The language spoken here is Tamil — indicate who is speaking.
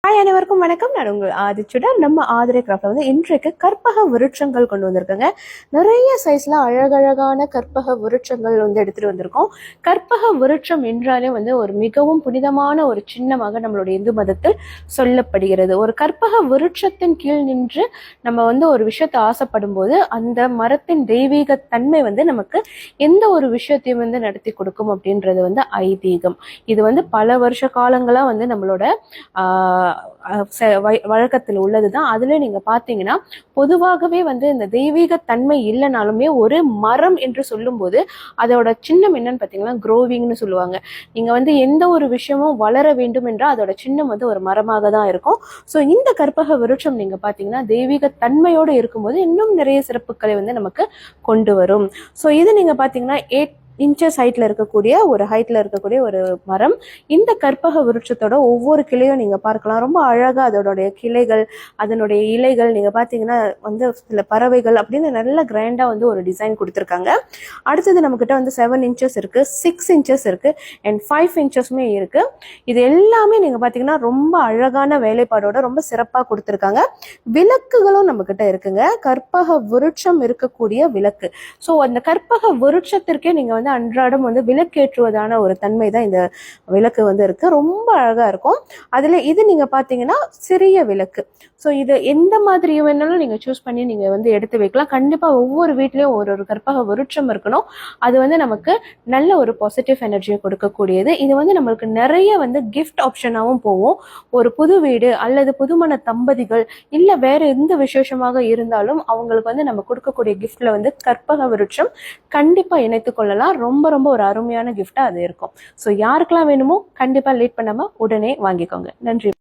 Speaker 1: ஹாய் அனைவருக்கும் வணக்கம். நான் உங்கள் ஆதிச்சுடர். நம்ம ஆதிரை கிராஃப்ட்ல வந்து இன்றைக்கு கற்பக விருட்சங்கள் கொண்டு வந்திருக்கேங்க. நிறைய சைஸ்ல அழகழகான கற்பக விருட்சங்கள் வந்து எடுத்துட்டு வந்திருக்கோம். கற்பக விருட்சம் என்றாலே வந்து ஒரு மிகவும் புனிதமான ஒரு சின்னமாக நம்மளுடைய இந்து மதத்தில் சொல்லப்படுகிறது. ஒரு கற்பக விருட்சத்தின் கீழ் நின்று நம்ம வந்து ஒரு விஷயத்தை ஆசைப்படும் போது அந்த மரத்தின் தெய்வீக தன்மை வந்து நமக்கு எந்த ஒரு விஷயத்தையும் வந்து நடத்தி கொடுக்கும் அப்படின்றது வந்து ஐதீகம். இது வந்து பல வருஷ காலங்களா வந்து நம்மளோட வழக்கத்தில் உள்ளதுதான். அதுல நீங்க பாத்தீங்கன்னா பொதுவாகவே வந்து இந்த தெய்வீக தன்மை இல்லைனாலுமே ஒரு மரம் என்று சொல்லும் போது அதோட சின்னம் என்னன்னு பாத்தீங்கன்னா குரோவிங்னு சொல்லுவாங்க. நீங்க வந்து எந்த ஒரு விஷயமும் வளர வேண்டும் என்றால் அதோட சின்னம் வந்து ஒரு மரமாக தான் இருக்கும். ஸோ இந்த கற்பக விருட்சம் நீங்க பாத்தீங்கன்னா தெய்வீக தன்மையோடு இருக்கும்போது இன்னும் நிறைய சிறப்புகளை வந்து நமக்கு கொண்டு வரும். ஸோ இது நீங்க பாத்தீங்கன்னா 8 இன்ச்சஸ் ஹைட்ல இருக்கக்கூடிய ஒரு மரம். இந்த கற்பக விருட்சத்தோட ஒவ்வொரு கிளையும் நீங்க பார்க்கலாம். ரொம்ப அழகா அதோடைய கிளைகள், அதனுடைய இலைகள் நீங்க பாத்தீங்கன்னா வந்து சில பறவைகள் அப்படின்னு நல்ல கிராண்டா வந்து ஒரு டிசைன் கொடுத்துருக்காங்க. அடுத்தது நம்ம கிட்ட வந்து 7 இன்ச்சஸ் இருக்கு, 6 இன்ச்சஸ் இருக்கு அண்ட் 5 இன்ச்சஸ்மே இருக்கு. இது எல்லாமே நீங்க பாத்தீங்கன்னா ரொம்ப அழகான வேலைப்பாடோட ரொம்ப சிறப்பா கொடுத்துருக்காங்க. விளக்குகளும் நம்ம கிட்ட இருக்குங்க. கற்பக விருட்சம் இருக்கக்கூடிய விளக்கு. ஸோ அந்த கற்பக விருட்சத்திற்கே நீங்க வந்து அன்றாடம் வந்து விளக்கேற்றுவதான ஒரு தன்மை தான் இந்த விளக்கு வந்து இருக்கு. ரொம்ப அழகா இருக்கும். அதுல இது நீங்க பாத்தீங்கன்னா சிறிய விளக்கு. ஸோ இது எந்த மாதிரி வேணாலும் நீங்க சூஸ் பண்ணி நீங்க வந்து எடுத்து வைக்கலாம். கண்டிப்பா ஒவ்வொரு வீட்லயும் ஒரு கற்பக விருட்சம் இருக்கணும். அது வந்து நமக்கு நல்ல ஒரு பாசிட்டிவ் எனர்ஜியை கொடுக்கக்கூடியது. இது வந்து நம்மளுக்கு நிறைய வந்து கிஃப்ட் ஆப்ஷனாகவும் போகும். ஒரு புது வீடு அல்லது புதுமண தம்பதிகள் இல்ல வேற எந்த விசேஷமாக இருந்தாலும் அவங்களுக்கு வந்து நம்ம கொடுக்கக்கூடிய கிஃப்ட்ல வந்து கற்பக விருட்சம் கண்டிப்பா இணைத்துக் கொள்ளலாம். ரொம்ப ரொம்ப ஒரு அருமையான கிஃப்டா அது இருக்கும். ஸோ யாருக்கெல்லாம் வேணுமோ கண்டிப்பா லேட் பண்ணாம உடனே வாங்கிக்கோங்க. நன்றி.